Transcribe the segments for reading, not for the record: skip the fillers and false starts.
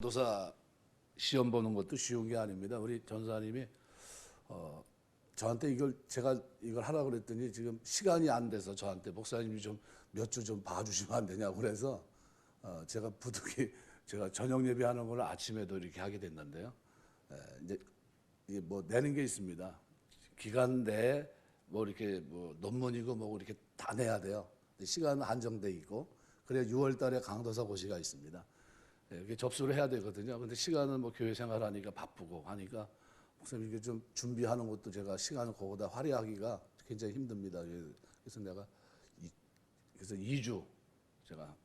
도사 시험 보는 것도 쉬운 게 아닙니다. 우리 전사님이 저한테 제가 이걸 하라고 그랬더니 지금 시간이 안 돼서 저한테 목사님이 좀 몇 주 좀 봐주시면 안 되냐고 그래서 제가 부득이 제가 저녁 예배하는 걸 아침에도 이렇게 하게 됐는데요. 이제 이게 뭐 내는 게 있습니다. 기간 내에 뭐 이렇게 뭐 논문이고 뭐 이렇게 다 내야 돼요. 시간은 한정돼 있고 그래야 6월달에 강도사 고시가 있습니다. 이게 접수를 해야 되거든요. 근데 시간은 뭐 교회 생활하니까 바쁘고 하니까 목사님 이게 좀 준비하는 것도 제가 시간을 그거보다 할애하기가 굉장히 힘듭니다. 그래서 내가 그래서 2주 제가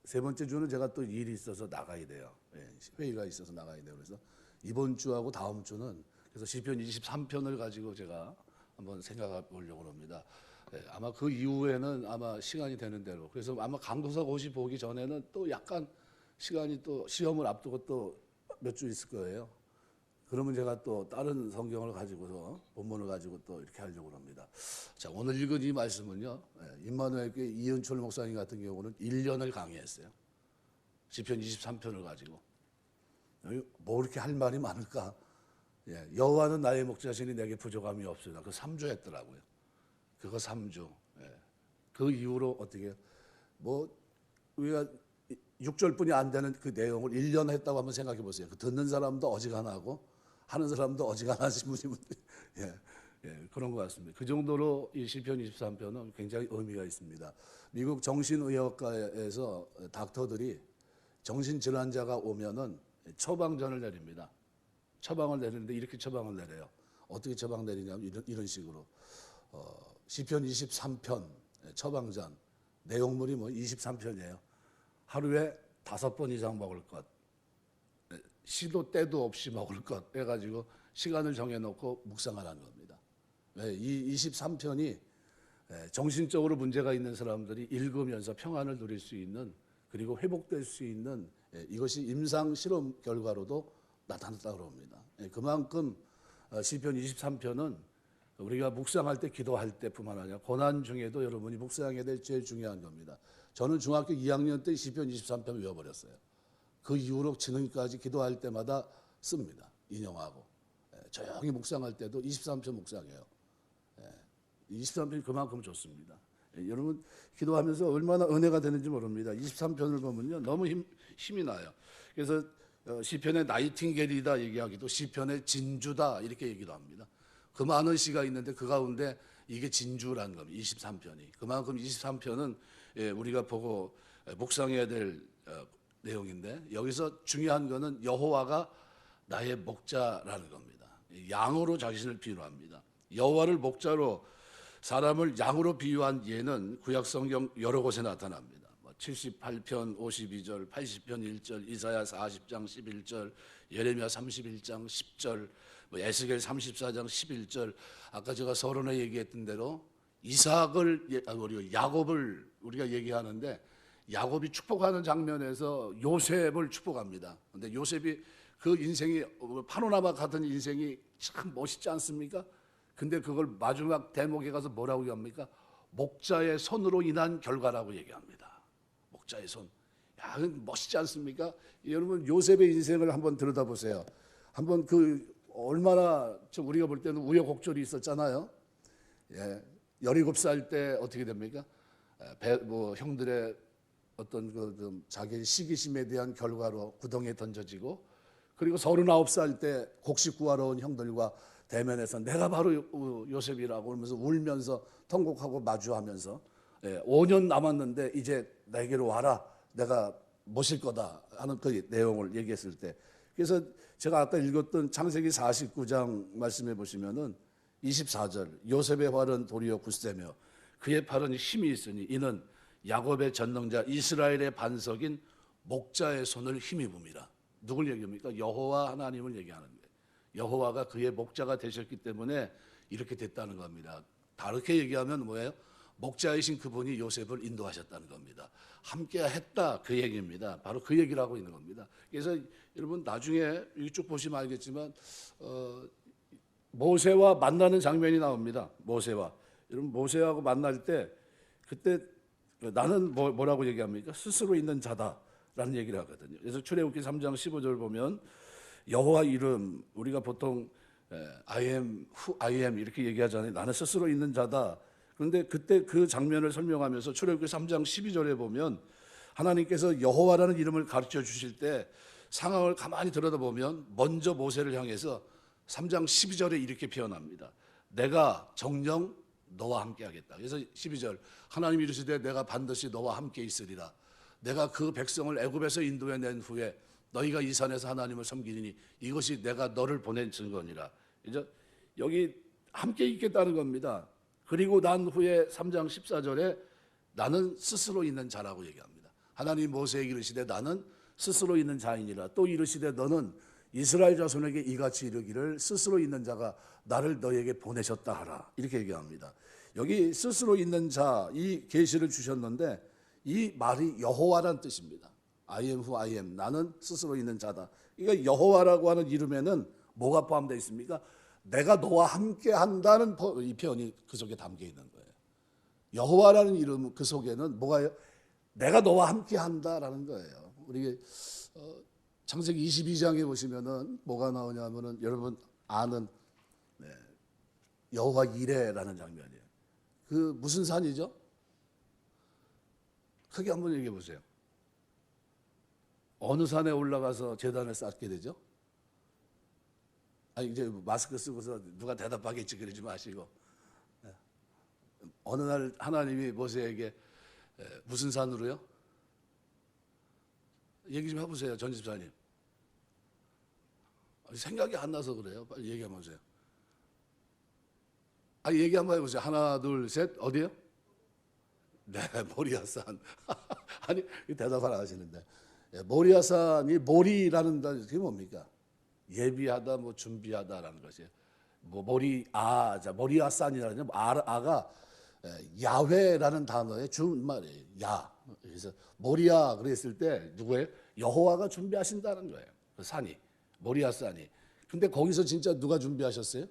세 번째 주는 제가 또 일이 있어서 나가야 돼요. 회의가 있어서 나가야 돼요. 그래서 이번 주하고 다음 주는 그래서 시편 23편을 가지고 제가 한번 생각해 보려고 합니다. 아마 그 이후에는 아마 시간이 되는 대로 그래서 아마 강도사 고시 보기 전에는 또 약간 시간이 또 시험을 앞두고 또 몇 주 있을 거예요. 그러면 제가 또 다른 성경을 가지고서 본문을 가지고 또 이렇게 하려고 합니다. 자, 오늘 읽은 이 말씀은요. 임마누엘 교회 이은철 목사님 같은 경우는 1년을 강의했어요. 시편 23편을 가지고. 뭐 이렇게 할 말이 많을까? 여호와는 나의 목자시니 내게 부족함이 없으나 그 3주 했더라고요. 그거 3주. 그 이후로 어떻게 뭐 우리가 6절뿐이 안 되는 그 내용을 1년 했다고 한번 생각해 보세요. 그 듣는 사람도 어지간하고 하는 사람도 어지간하신 분이 그런 것 같습니다. 그 정도로 이 시편 23편은 굉장히 의미가 있습니다. 미국 정신의학과에서 닥터들이 정신질환자가 오면은 처방전을 내립니다. 처방을 내리는데 이렇게 처방을 내려요. 어떻게 처방 내리냐면 이런 식으로 시편 23편 처방전 내용물이 뭐 23편이에요. 하루에 5번 이상 먹을 것, 시도 때도 없이 먹을 것 해가지고 시간을 정해놓고 묵상하라는 겁니다. 이 23편이 정신적으로 문제가 있는 사람들이 읽으면서 평안을 누릴 수 있는 그리고 회복될 수 있는 이것이 임상 실험 결과로도 나타났다고 합니다. 그만큼 시편 23편은 우리가 묵상할 때 기도할 때뿐만 아니라 고난 중에도 여러분이 묵상해야 될 제일 중요한 겁니다. 저는 중학교 2학년 때 시편 23편 외워버렸어요. 그 이후로 지금까지 기도할 때마다 씁니다. 인용하고 조용히 묵상할 때도 23편 묵상해요. 23편이 그만큼 좋습니다. 여러분 기도하면서 얼마나 은혜가 되는지 모릅니다. 23편을 보면요 너무 힘이 나요. 그래서 시편의 나이팅게일이다 얘기하기도 시편의 진주다 이렇게 얘기도 합니다. 그 많은 시가 있는데 그 가운데 이게 진주라는 겁니다. 23편이. 그만큼 23편은 우리가 보고 묵상해야 될 내용인데 여기서 중요한 거는 여호와가 나의 목자라는 겁니다. 양으로 자신을 비유합니다. 여호와를 목자로 사람을 양으로 비유한 예는 구약성경 여러 곳에 나타납니다. 78편 52절, 80편 1절, 이사야 40장 11절, 예레미야 31장 10절, 에스겔 34장 11절. 아까 제가 서론에 얘기했던 대로 이삭을 야곱을 우리가 얘기하는데 야곱이 축복하는 장면에서 요셉을 축복합니다. 근데 요셉이 그 인생이 파노라마 같은 인생이 참 멋있지 않습니까? 근데 그걸 마지막 대목에 가서 뭐라고 얘기합니까? 목자의 손으로 인한 결과라고 얘기합니다. 목자의 손. 야, 멋있지 않습니까? 여러분 요셉의 인생을 한번 들여다보세요. 한번 얼마나 우리가 볼 때는 우여곡절이 있었잖아요. 17살 때 어떻게 됩니까? 형들의 어떤 자기 시기심에 대한 결과로 구덩이에 던져지고 그리고 39살 때 곡식 구하러 온 형들과 대면해서 내가 바로 요셉이라고 그러면서 울면서 통곡하고 마주하면서 5년 남았는데 이제 내게로 와라 내가 모실 거다 하는 그 내용을 얘기했을 때 그래서 제가 아까 읽었던 창세기 49장 말씀해 보시면은 24절 요셉의 활은 도리어 굳세며 그의 팔은 힘이 있으니 이는 야곱의 전능자 이스라엘의 반석인 목자의 손을 힘입음이라. 누굴 얘기합니까? 여호와 하나님을 얘기하는 거예요. 여호와가 그의 목자가 되셨기 때문에 이렇게 됐다는 겁니다. 다르게 얘기하면 뭐예요? 목자이신 그분이 요셉을 인도하셨다는 겁니다. 함께 했다 그 얘기입니다. 바로 그 얘기를 하고 있는 겁니다. 그래서 여러분 나중에 이쪽 보시면 알겠지만 모세와 만나는 장면이 나옵니다. 모세와 여러분 모세하고 만날 때 그때 나는 뭐라고 얘기합니까? 스스로 있는 자다. 라는 얘기를 하거든요. 그래서 출애굽기 3장 15절 보면 여호와 이름, 우리가 보통 I am who I am 이렇게 얘기하잖아요. 나는 스스로 있는 자다. 그런데 그때 그 장면을 설명하면서 출애굽기 3장 12절에 보면 하나님께서 여호와라는 이름을 가르쳐 주실 때 상황을 가만히 들여다보면 먼저 모세를 향해서 3장 12절에 이렇게 표현합니다. 내가 정녕 너와 함께 하겠다. 그래서 12절 하나님이 이르시되 내가 반드시 너와 함께 있으리라. 내가 그 백성을 애굽에서 인도해 낸 후에 너희가 이 산에서 하나님을 섬기니 이것이 내가 너를 보낸 증거니라. 이제 여기 함께 있겠다는 겁니다. 그리고 난 후에 3장 14절에 나는 스스로 있는 자라고 얘기합니다. 하나님 모세에게 이르시되 나는 스스로 있는 자이니라. 또 이르시되 너는 이스라엘 자손에게 이같이 이르기를 스스로 있는 자가 나를 너에게 보내셨다 하라. 이렇게 얘기합니다. 여기 스스로 있는 자 이 계시를 주셨는데 이 말이 여호와란 뜻입니다. I am who I am. 나는 스스로 있는 자다. 그러니까 여호와라고 하는 이름에는 뭐가 포함되어 있습니까? 내가 너와 함께 한다는 이 표현이 그 속에 담겨 있는 거예요. 여호와라는 이름 그 속에는 뭐가요? 내가 너와 함께 한다라는 거예요. 우리 창세기 22장에 보시면은 뭐가 나오냐면은 여러분 아는 여호와 이레라는 장면이에요. 그 무슨 산이죠? 크게 한번 얘기해 보세요. 어느 산에 올라가서 제단을 쌓게 되죠? 아니 이제 마스크 쓰고서 누가 대답하겠지 그러지 마시고 어느 날 하나님이 모세에게 무슨 산으로요? 얘기 좀 해보세요, 전 집사님. 생각이 안 나서 그래요. 빨리 얘기 한번 해보세요. 얘기 한번 해보세요. 하나, 둘, 셋. 어디요? 네, 모리아산. 아니, 대답을 안 하시는데. 모리아산이 모리라는 단어, 그게 뭡니까? 예비하다, 뭐 준비하다라는 것이에요. 뭐 모리아산이라는 아가 야훼라는 단어의 준말이에요. 야. 그래서 모리아 그랬을 때 누구예요? 여호와가 준비하신다는 거예요. 그 산이 모리아산이. 근데 거기서 진짜 누가 준비하셨어요?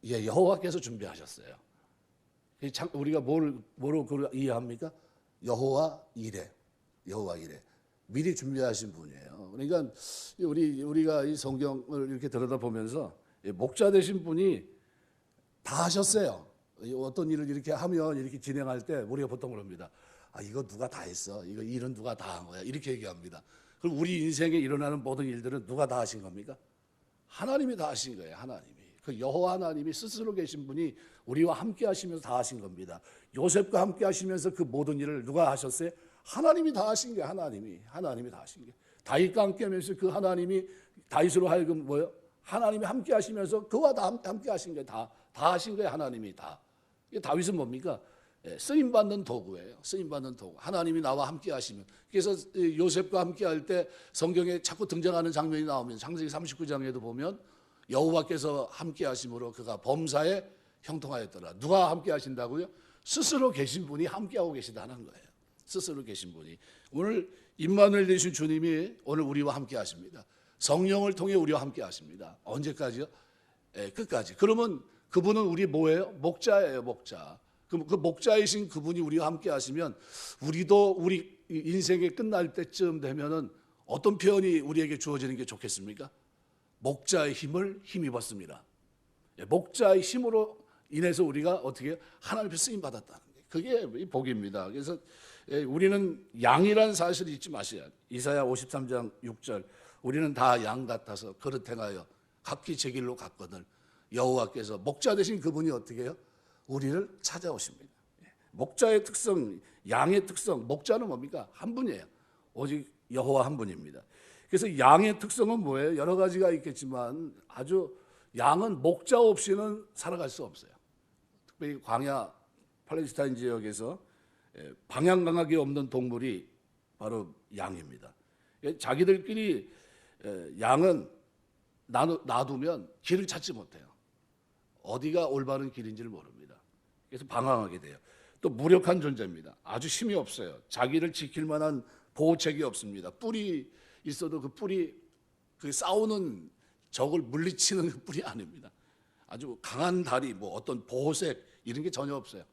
예, 여호와께서 준비하셨어요. 우리가 뭐로 그걸 이해합니까? 여호와 이레, 여호와 이레. 미리 준비하신 분이에요. 그러니까 우리가 이 성경을 이렇게 들여다보면서 목자 되신 분이 다 하셨어요. 어떤 일을 이렇게 하면 이렇게 진행할 때 우리가 보통 그럽니다. 이거 누가 다 했어? 이거 일은 누가 다 한 거야? 이렇게 얘기합니다. 그럼 우리 인생에 일어나는 모든 일들은 누가 다 하신 겁니까? 하나님이 다 하신 거예요. 하나님이. 그 여호와 하나님이 스스로 계신 분이 우리와 함께 하시면서 다 하신 겁니다. 요셉과 함께 하시면서 그 모든 일을 누가 하셨어요? 하나님이 다 하신 거예요. 하나님이 다 하신 거예요. 다윗과 함께 하면서 그 하나님이 다윗으로 하여금 뭐요? 하나님이 함께 하시면서 그와 다 함께 하신 거예요. 다 하신 거예요. 하나님이 다. 다윗은 뭡니까? 쓰임받는 도구예요. 쓰임받는 도구. 하나님이 나와 함께 하시면. 그래서 요셉과 함께 할 때 성경에 자꾸 등장하는 장면이 나오면 창세기 39장에도 보면 여호와께서 함께 하심으로 그가 범사에 형통하였더라. 누가 함께 하신다고요? 스스로 계신 분이 함께하고 계시다는 거예요. 스스로 계신 분이. 오늘 임마누엘 되신 주님이 오늘 우리와 함께 하십니다. 성령을 통해 우리와 함께 하십니다. 언제까지요? 끝까지. 그러면 그분은 우리 뭐예요? 목자예요, 목자. 그 목자이신 그분이 우리와 함께 하시면 우리도 우리 인생이 끝날 때쯤 되면은 어떤 표현이 우리에게 주어지는 게 좋겠습니까? 목자의 힘을 힘입었습니다. 목자의 힘으로 인해서 우리가 어떻게 하나님께 쓰임 받았다는 게 그게 복입니다. 그래서 우리는 양이라는 사실을 잊지 마셔야 돼요. 이사야 53장 6절 우리는 다 양 같아서 그릇 행하여 각기 제 길로 갔거늘 여호와께서 목자 되신 그분이 어떻게 해요? 우리를 찾아오십니다. 목자의 특성, 양의 특성, 목자는 뭡니까? 한 분이에요. 오직 여호와 한 분입니다. 그래서 양의 특성은 뭐예요? 여러 가지가 있겠지만 아주 양은 목자 없이는 살아갈 수 없어요. 특별히 광야 팔레스타인 지역에서 방향 감각이 없는 동물이 바로 양입니다. 자기들끼리 양은 놔두면 길을 찾지 못해요. 어디가 올바른 길인지를 모릅니다. 그래서 방황하게 돼요. 또 무력한 존재입니다. 아주 힘이 없어요. 자기를 지킬 만한 보호책이 없습니다. 뿔이 있어도 그 뿔이 그 싸우는 적을 물리치는 그 뿔이 아닙니다. 아주 강한 다리, 뭐 어떤 보호색 이런 게 전혀 없어요.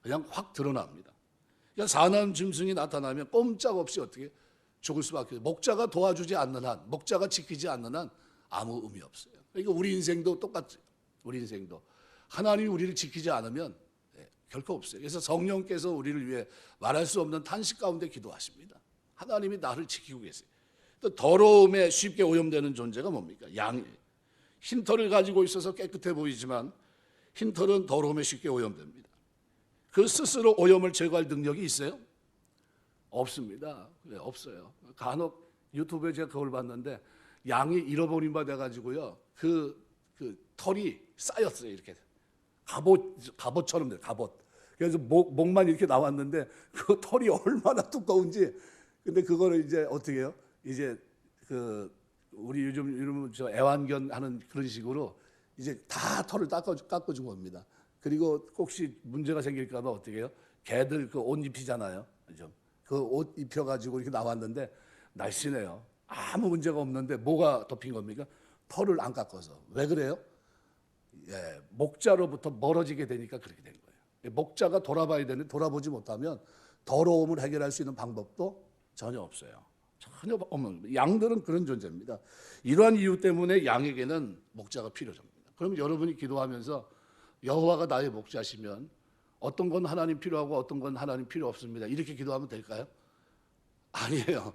그냥 확 드러납니다. 그러니까 사나운 짐승이 나타나면 꼼짝없이 어떻게 죽을 수밖에 없어요. 목자가 도와주지 않는 한, 목자가 지키지 않는 한 아무 의미 없어요. 그러니까 우리 인생도 똑같죠. 우리 인생도 하나님이 우리를 지키지 않으면 결코 없어요. 그래서 성령께서 우리를 위해 말할 수 없는 탄식 가운데 기도하십니다. 하나님이 나를 지키고 계세요. 또 더러움에 쉽게 오염되는 존재가 뭡니까? 양이에요. 흰 털을 가지고 있어서 깨끗해 보이지만 흰 털은 더러움에 쉽게 오염됩니다. 그 스스로 오염을 제거할 능력이 있어요? 없습니다. 없어요. 간혹 유튜브에 제가 그걸 봤는데 양이 잃어버린 바 돼가지고요. 그 털이 쌓였어요. 이렇게 갑옷처럼 돼요. 갑옷. 그래서 목만 이렇게 나왔는데 그 털이 얼마나 두꺼운지. 근데 그거를 이제 어떻게 해요? 이제 우리 요즘 저 애완견 하는 그런 식으로 이제 다 털을 깎아준 겁니다. 그리고 혹시 문제가 생길까봐 어떻게 해요? 개들 그 옷 입히잖아요. 그 옷 입혀가지고 이렇게 나왔는데 날씬해요. 아무 문제가 없는데 뭐가 덮인 겁니까? 털을 안 깎아서. 왜 그래요? 예, 목자로부터 멀어지게 되니까 그렇게 된 거예요. 목자가 돌아봐야 되는데 돌아보지 못하면 더러움을 해결할 수 있는 방법도 전혀 없어요. 전혀 없는. 양들은 그런 존재입니다. 이러한 이유 때문에 양에게는 목자가 필요합니다. 그럼 여러분이 기도하면서 여호와가 나의 목자시면 어떤 건 하나님 필요하고 어떤 건 하나님 필요 없습니다. 이렇게 기도하면 될까요? 아니에요.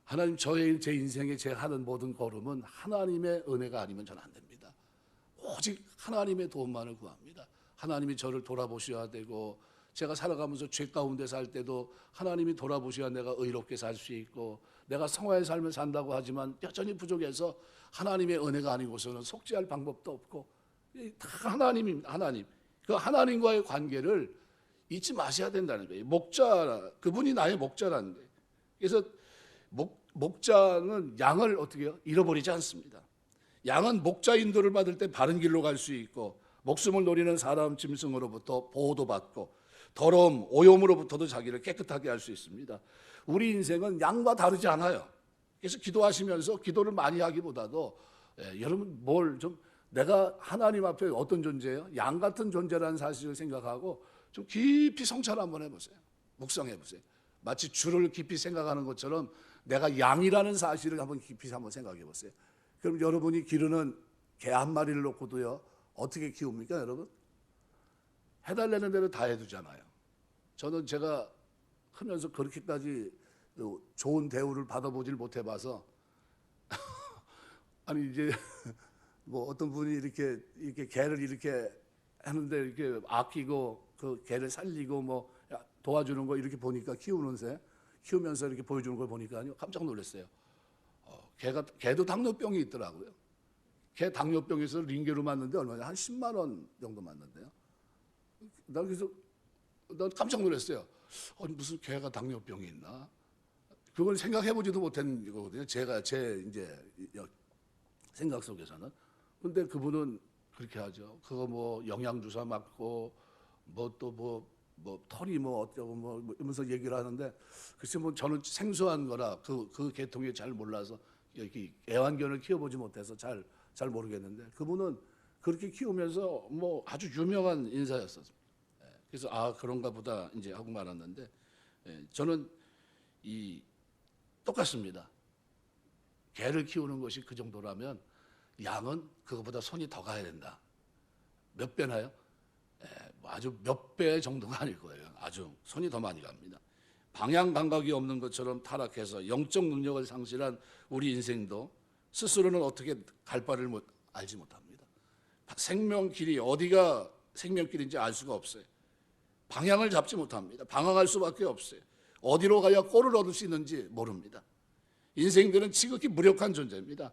하나님 제 인생에 제가 하는 모든 걸음은 하나님의 은혜가 아니면 저는 안 됩니다. 오직 하나님의 도움만을 구합니다. 하나님이 저를 돌아보셔야 되고 제가 살아가면서 죄 가운데 살 때도 하나님이 돌아보셔야 내가 의롭게 살 수 있고 내가 성화의 삶을 산다고 하지만 여전히 부족해서 하나님의 은혜가 아니고서는 속죄할 방법도 없고 다 하나님입니다. 하나님. 그 하나님과의 관계를 잊지 마셔야 된다는 거예요. 목자, 그분이 나의 목자라는 거예요. 그래서 목자는 양을 어떻게 해요? 잃어버리지 않습니다. 양은 목자 인도를 받을 때 바른 길로 갈 수 있고 목숨을 노리는 사람 짐승으로부터 보호도 받고 더러움, 오염으로부터도 자기를 깨끗하게 할 수 있습니다. 우리 인생은 양과 다르지 않아요. 그래서 기도하시면서 기도를 많이 하기보다도 여러분 내가 하나님 앞에 어떤 존재예요? 양 같은 존재라는 사실을 생각하고 좀 깊이 성찰 한번 해보세요. 묵상해 보세요. 마치 주를 깊이 생각하는 것처럼 내가 양이라는 사실을 한번 깊이 한번 생각해 보세요. 그럼 여러분이 기르는 개 한 마리를 놓고도요 어떻게 키웁니까, 여러분? 해달라는 대로 다 해두잖아요. 저는 제가 크면서 그렇게까지 좋은 대우를 받아보질 못해봐서 아니 이제 뭐 어떤 분이 이렇게 개를 이렇게 하는데 이렇게 아끼고 그 개를 살리고 뭐 도와주는 거 이렇게 보니까 키우면서 이렇게 보여주는 걸 보니까요 깜짝 놀랐어요. 개도 당뇨병이 있더라고요. 개 당뇨병에서 링게로 맞는데 얼마냐? 한 10만 원 정도 맞는데요. 나 그래서 난 깜짝 놀랐어요. 무슨 개가 당뇨병이 있나? 그걸 생각해보지도 못한 거거든요. 제 이제 생각 속에서는. 근데 그분은 그렇게 하죠. 그거 뭐 영양주사 맞고 뭐 털이 뭐 어쩌고 뭐 이러면서 얘기를 하는데 글쎄 뭐 저는 생소한 거라 그 계통에 잘 몰라서 이렇게 애완견을 키워보지 못해서 잘 모르겠는데 그분은 그렇게 키우면서 뭐 아주 유명한 인사였었습니다. 그래서 그런가 보다 이제 하고 말았는데 저는 똑같습니다. 개를 키우는 것이 그 정도라면 양은 그것보다 손이 더 가야 된다. 몇 배나요? 아주 몇 배 정도가 아닐 거예요. 아주 손이 더 많이 갑니다. 방향 감각이 없는 것처럼 타락해서 영적 능력을 상실한 우리 인생도 스스로는 어떻게 갈 바를 알지 못합니다. 생명길이 어디가 생명길인지 알 수가 없어요. 방향을 잡지 못합니다. 방황할 수밖에 없어요. 어디로 가야 꼴을 얻을 수 있는지 모릅니다. 인생들은 지극히 무력한 존재입니다.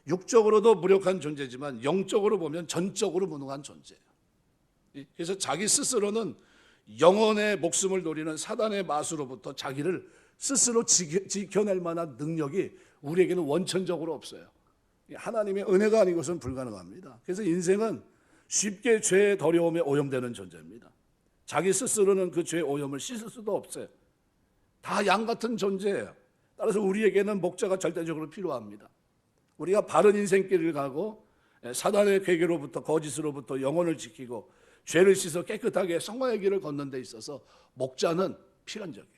육적으로도 무력한 존재지만 영적으로 보면 전적으로 무능한 존재예요. 그래서 자기 스스로는 영혼의 목숨을 노리는 사단의 마수로부터 자기를 스스로 지켜낼 만한 능력이 우리에게는 원천적으로 없어요. 하나님의 은혜가 아니고서는 불가능합니다. 그래서 인생은 쉽게 죄의 더러움에 오염되는 존재입니다. 자기 스스로는 그 죄의 오염을 씻을 수도 없어요. 다 양 같은 존재예요. 따라서 우리에게는 목자가 절대적으로 필요합니다. 우리가 바른 인생길을 가고 사단의 괴계로부터 거짓으로부터 영혼을 지키고 죄를 씻어 깨끗하게 성화의 길을 걷는 데 있어서 목자는 필연적이에요.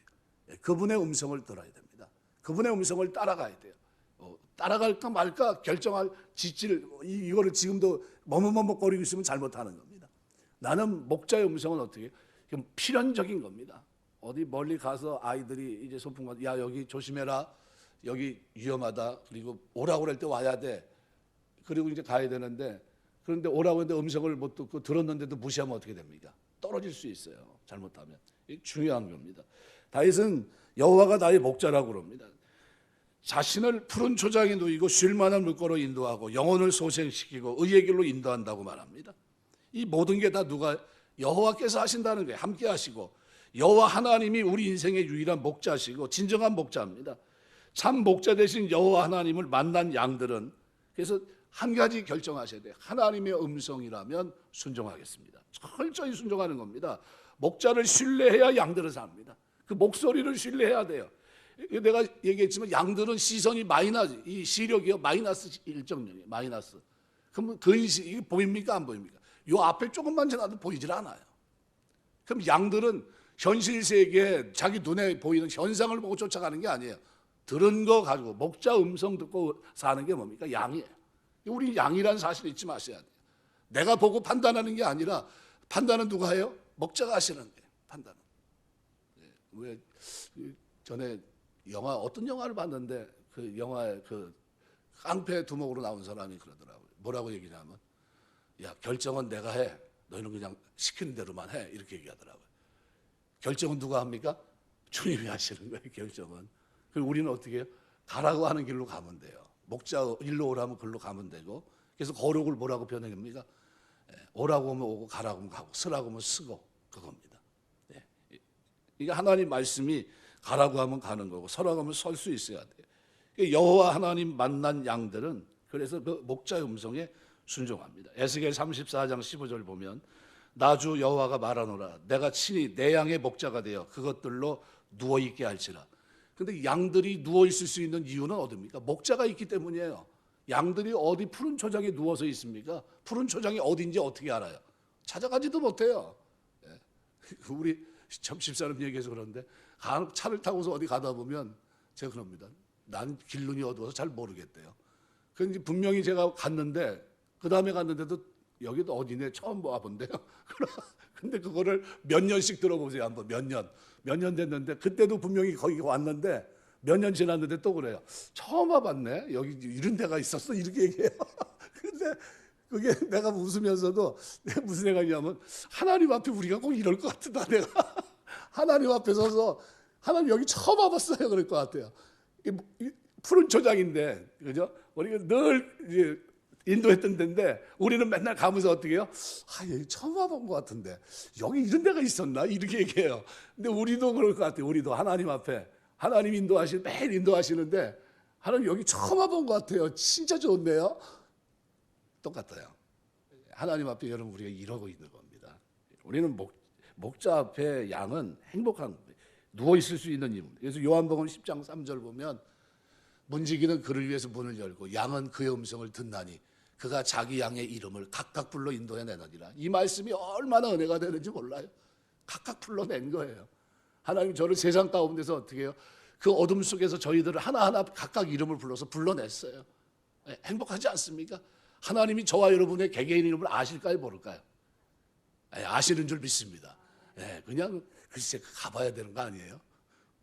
그분의 음성을 들어야 됩니다. 그분의 음성을 따라가야 돼요. 따라갈까 말까 결정할 지질, 이거를 지금도 머뭇머뭇거리고 있으면 잘못하는 겁니다. 나는 목자의 음성은 어떻게? 그럼 필연적인 겁니다. 어디 멀리 가서 아이들이 이제 소풍 야 여기 조심해라, 여기 위험하다, 그리고 오라고 할 때 와야 돼. 그리고 이제 가야 되는데, 그런데 오라고 했는데 음성을 못 듣고 들었는데도 무시하면 어떻게 됩니까? 떨어질 수 있어요. 잘못하면. 이게 중요한 겁니다. 다윗은 여호와가 나의 목자라고 그럽니다. 자신을 푸른 초장에 누이고 쉴 만한 물가로 인도하고 영혼을 소생시키고 의의 길로 인도한다고 말합니다. 이 모든 게 다 누가? 여호와께서 하신다는 거예요. 함께 하시고, 여호와 하나님이 우리 인생의 유일한 목자시고 진정한 목자입니다. 참 목자 되신 여호와 하나님을 만난 양들은, 그래서 한 가지 결정하셔야 돼요. 하나님의 음성이라면 순종하겠습니다. 철저히 순종하는 겁니다. 목자를 신뢰해야 양들은 삽니다. 그 목소리를 신뢰해야 돼요. 내가 얘기했지만 양들은 시선이 마이너스, 이 시력이요 마이너스 1.0이에요. 마이너스. 그러면 근시 이게 보입니까 안 보입니까? 요 앞에 조금만 지나도 보이질 않아요. 그럼 양들은 현실 세계에 자기 눈에 보이는 현상을 보고 쫓아가는 게 아니에요. 들은 거 가지고 목자 음성 듣고 사는 게 뭡니까? 양이에요. 우리 양이라는 사실을 잊지 마셔야 돼요. 내가 보고 판단하는 게 아니라, 판단은 누가 해요? 목자가 하시는 거예요. 판단은. 왜 전에 어떤 영화를 봤는데 그 영화에 그 깡패 두목으로 나온 사람이 그러더라고요. 뭐라고 얘기냐면, 야 결정은 내가 해. 너희는 그냥 시키는 대로만 해. 이렇게 얘기하더라고요. 결정은 누가 합니까? 주님이 하시는 거예요. 결정은. 그리고 우리는 어떻게 해요? 가라고 하는 길로 가면 돼요. 목자 일로 오라면 글로 가면 되고. 그래서 거룩을 뭐라고 표현합니까? 오라고 하면 오고 가라고 하면 가고 쓰라고 하면 쓰고, 그겁니다. 이게 하나님 말씀이 가라고 하면 가는 거고 서라고 하면 설 수 있어야 돼요. 여호와 하나님 만난 양들은 그래서 그 목자의 음성에 순종합니다. 에스겔 34장 15절 보면, 나주 여호와가 말하노라, 내가 친히 내 양의 목자가 되어 그것들로 누워 있게 할지라. 근데 양들이 누워 있을 수 있는 이유는 어디입니까? 목자가 있기 때문이에요. 양들이 어디 푸른 초장에 누워서 있습니까? 푸른 초장이 어딘지 어떻게 알아요? 찾아가지도 못해요. 우리 집사람 얘기해서 그러는데, 차를 타고서 어디 가다 보면 제가 그럽니다. 난 길눈이 어두워서 잘 모르겠대요. 그런데 분명히 제가 갔는데, 그 다음에 갔는데도 여기도 어디네 처음 와본대요. 근데 그거를 몇 년씩 들어보세요. 한번 몇 년 됐는데, 그때도 분명히 거기 왔는데 몇 년 지났는데 또 그래요. 처음 와봤네. 여기 이런 데가 있었어. 이렇게 얘기해요. 근데 그게 내가 웃으면서도 무슨 생각이냐면, 하나님 앞에 우리가 꼭 이럴 것 같다. 내가 하나님 앞에 서서 하나님 여기 처음 와봤어요. 그럴 것 같아요. 푸른 초장인데, 그죠? 우리가 늘 이제 인도했던 데인데 우리는 맨날 가면서 어떻게 해요? 여기 처음 와본 것 같은데 여기 이런 데가 있었나? 이렇게 얘기해요. 근데 우리도 그럴 것 같아요. 우리도 하나님 앞에, 하나님 매일 인도하시는데, 하나님 여기 처음 와본 것 같아요. 진짜 좋네요. 똑같아요. 하나님 앞에 여러분 우리가 이러고 있는 겁니다. 우리는 목자 앞에 양은 행복한 겁니다. 누워 있을 수 있는 이유. 그래서 요한복음 10장 3절 보면, 문지기는 그를 위해서 문을 열고 양은 그의 음성을 듣나니 그가 자기 양의 이름을 각각 불러 인도해 내느니라. 이 말씀이 얼마나 은혜가 되는지 몰라요. 각각 불러낸 거예요. 하나님 저를 세상 가운데서 어떻게 해요? 그 어둠 속에서 저희들을 하나하나 각각 이름을 불러서 불러냈어요. 행복하지 않습니까? 하나님이 저와 여러분의 개개인 이름을 아실까요, 모를까요? 아시는 줄 믿습니다. 그냥 글쎄 가봐야 되는 거 아니에요?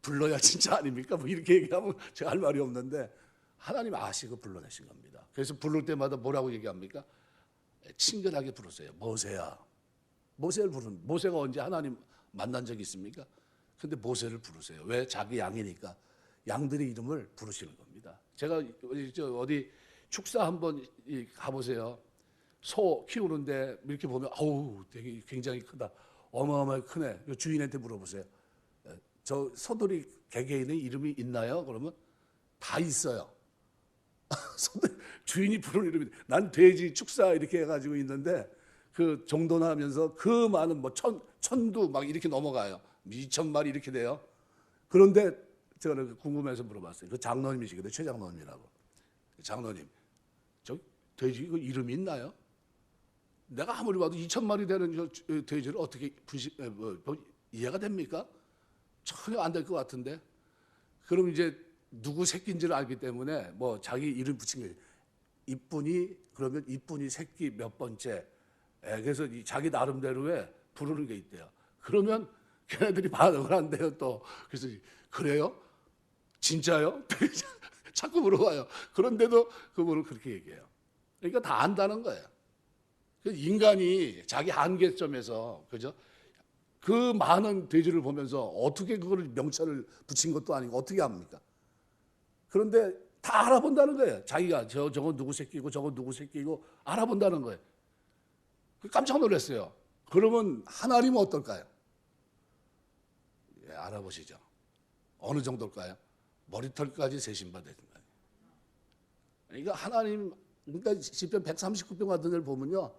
불러야 진짜 아닙니까? 뭐 이렇게 얘기하면 제가 할 말이 없는데, 하나님 아시고 불러내신 겁니다. 그래서 부를 때마다 뭐라고 얘기합니까? 친근하게 부르세요. 모세야. 모세를 부르는, 모세가 언제 하나님 만난 적이 있습니까? 근데 모세를 부르세요. 왜? 자기 양이니까 양들의 이름을 부르시는 겁니다. 제가 어디 축사 한번 가보세요. 소 키우는데 이렇게 보면 아우 되게 굉장히 크다. 어마어마하게 크네. 주인한테 물어보세요. 저 소들이 개개인의 이름이 있나요? 그러면 다 있어요. 주인이 부르는 이름이, 난 돼지 축사 이렇게 해가지고 있는데 그 정도나 하면서 그 많은 뭐 천두 막 이렇게 넘어가요. 2,000마리 이렇게 돼요. 그런데 제가 궁금해서 물어봤어요. 그 장로님이시거든요. 최 장로님이라고. 장로님, 저 돼지 그 이름이 있나요? 내가 아무리 봐도 2,000마리 되는 돼지를 어떻게 이해가 됩니까? 전혀 안 될 것 같은데. 그럼 이제 누구 새끼인지를 알기 때문에 뭐 자기 이름 붙인 게 이쁜이 그러면 이쁜이 새끼 몇 번째. 그래서 자기 나름대로의 부르는 게 있대요. 그러면 걔네들이 반응을 한대요 또. 그래서 그래요? 진짜요? 자꾸 물어봐요. 그런데도 그분은 그렇게 얘기해요. 그러니까 다 안다는 거예요. 인간이 자기 한계점에서 그죠? 그 많은 돼지를 보면서 어떻게 그걸 명찰을 붙인 것도 아니고 어떻게 합니까? 그런데 다 알아본다는 거예요. 자기가 저건 누구 새끼고 저건 누구 새끼고 알아본다는 거예요. 깜짝 놀랐어요. 그러면 하나님은 어떨까요? 예, 알아보시죠. 어느 정도일까요? 머리털까지 세신바 되는 거예요. 그러니까 하나님, 그러니까 시편 139편 같은 데를 보면요,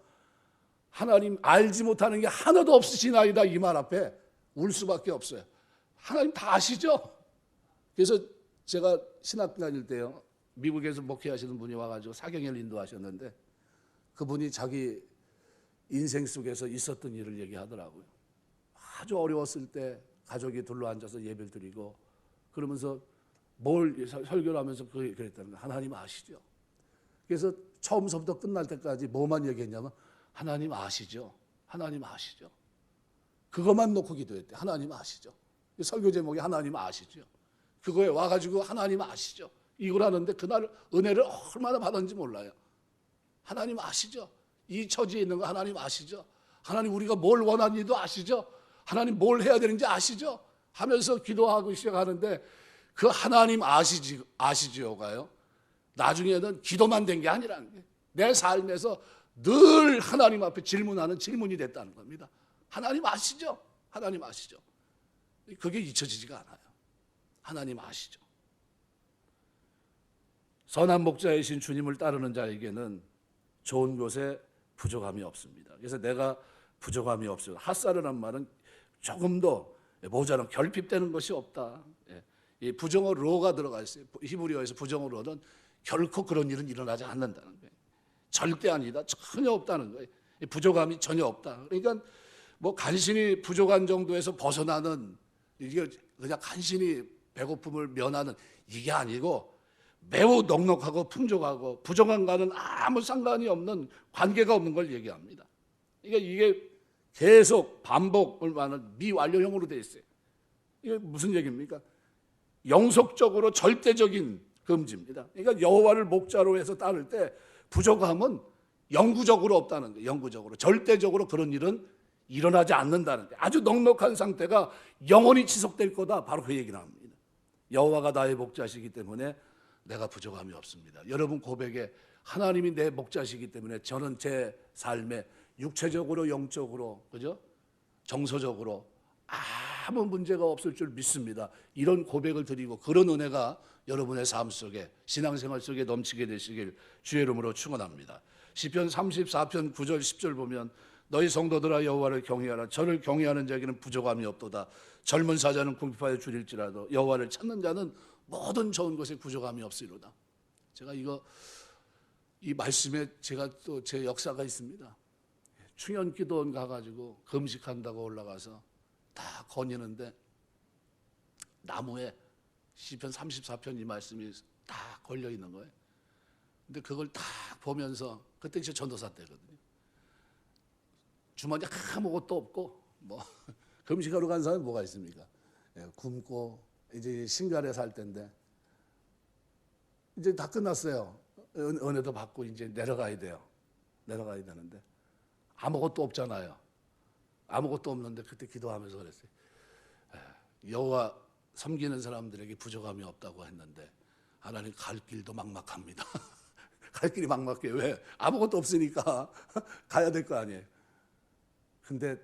하나님 알지 못하는 게 하나도 없으시나이다 이 말 앞에 울 수밖에 없어요. 하나님 다 아시죠? 그래서 제가 신학 다닐 때요, 미국에서 목회하시는 분이 와가지고 사경을 인도하셨는데 그분이 자기 인생 속에서 있었던 일을 얘기하더라고요. 아주 어려웠을 때 가족이 둘러앉아서 예배를 드리고 그러면서 뭘 설교를 하면서 그랬다는 거예요. 하나님 아시죠? 그래서 처음서부터 끝날 때까지 뭐만 얘기했냐면 하나님 아시죠? 하나님 아시죠? 그것만 놓고 기도했대. 하나님 아시죠? 설교 제목이 하나님 아시죠? 그거에 와가지고 하나님 아시죠? 이걸 하는데 그날 은혜를 얼마나 받았는지 몰라요. 하나님 아시죠? 이 처지에 있는 거 하나님 아시죠? 하나님 우리가 뭘 원하는지도 아시죠? 하나님 뭘 해야 되는지 아시죠? 하면서 기도하고 시작하는데 그 하나님 아시죠가요? 나중에는 기도만 된 게 아니라는 게 내 삶에서 늘 하나님 앞에 질문하는 질문이 됐다는 겁니다. 하나님 아시죠? 하나님 아시죠? 그게 잊혀지지가 않아요. 하나님 아시죠? 선한 목자이신 주님을 따르는 자에게는 좋은 곳에 부족함이 없습니다. 그래서 내가 부족함이 없어요. 핫사르란 말은 조금도 모자란 결핍되는 것이 없다. 이 부정어 로가 들어가 있어요. 히브리어에서 부정어 로는 결코 그런 일은 일어나지 않는다는 거예요. 절대 아니다. 전혀 없다는 거예요. 부족함이 전혀 없다. 그러니까 뭐 간신히 부족한 정도에서 벗어나는 이게 그냥 간신히 배고픔을 면하는 이게 아니고 매우 넉넉하고 풍족하고 부정함과는 아무 상관이 없는 관계가 없는 걸 얘기합니다. 그러니까 이게 계속 반복을 하는 미완료형으로 되어 있어요. 이게 무슨 얘기입니까? 영속적으로 절대적인 금지입니다. 그러니까 여호와를 목자로 해서 따를 때 부족함은 영구적으로 없다는 거예요. 영구적으로. 절대적으로 그런 일은 일어나지 않는다는 거예요. 아주 넉넉한 상태가 영원히 지속될 거다. 바로 그 얘기를 합니다. 여호와가 나의 목자시기 때문에 내가 부족함이 없습니다. 여러분 고백에 하나님이 내 목자시기 때문에 저는 제 삶에 육체적으로 영적으로 그죠? 정서적으로 아무 문제가 없을 줄 믿습니다. 이런 고백을 드리고 그런 은혜가 여러분의 삶 속에 신앙생활 속에 넘치게 되시길 주의 이름으로 축원합니다. 시편 34편 9절 10절 보면 너희 성도들아 여호와를 경외하라. 저를 경외하는 자에게는 부족함이 없도다. 젊은 사자는 궁핍하여 줄일지라도 여호와를 찾는 자는 모든 좋은 것에 부족함이 없으리로다. 제가 이 말씀에 제가 또 제 역사가 있습니다. 충현기도원 가가지고 금식한다고 올라가서 다 거니는데 나무에 시편 34편 이 말씀이 다 걸려 있는 거예요. 근데 그걸 다 보면서 그때 제 전도사 때거든요. 주머니에 아무것도 없고 뭐 금식하러 간 사람이 뭐가 있습니까? 굶고 이제 신갈에 살 때인데 이제 다 끝났어요. 은혜도 받고 이제 내려가야 돼요. 내려가야 되는데 아무것도 없잖아요. 아무것도 없는데 그때 기도하면서 그랬어요. 여호와 섬기는 사람들에게 부족함이 없다고 했는데 하나님 갈 길도 막막합니다. 갈 길이 막막해요. 왜? 아무것도 없으니까 가야 될 거 아니에요. 근데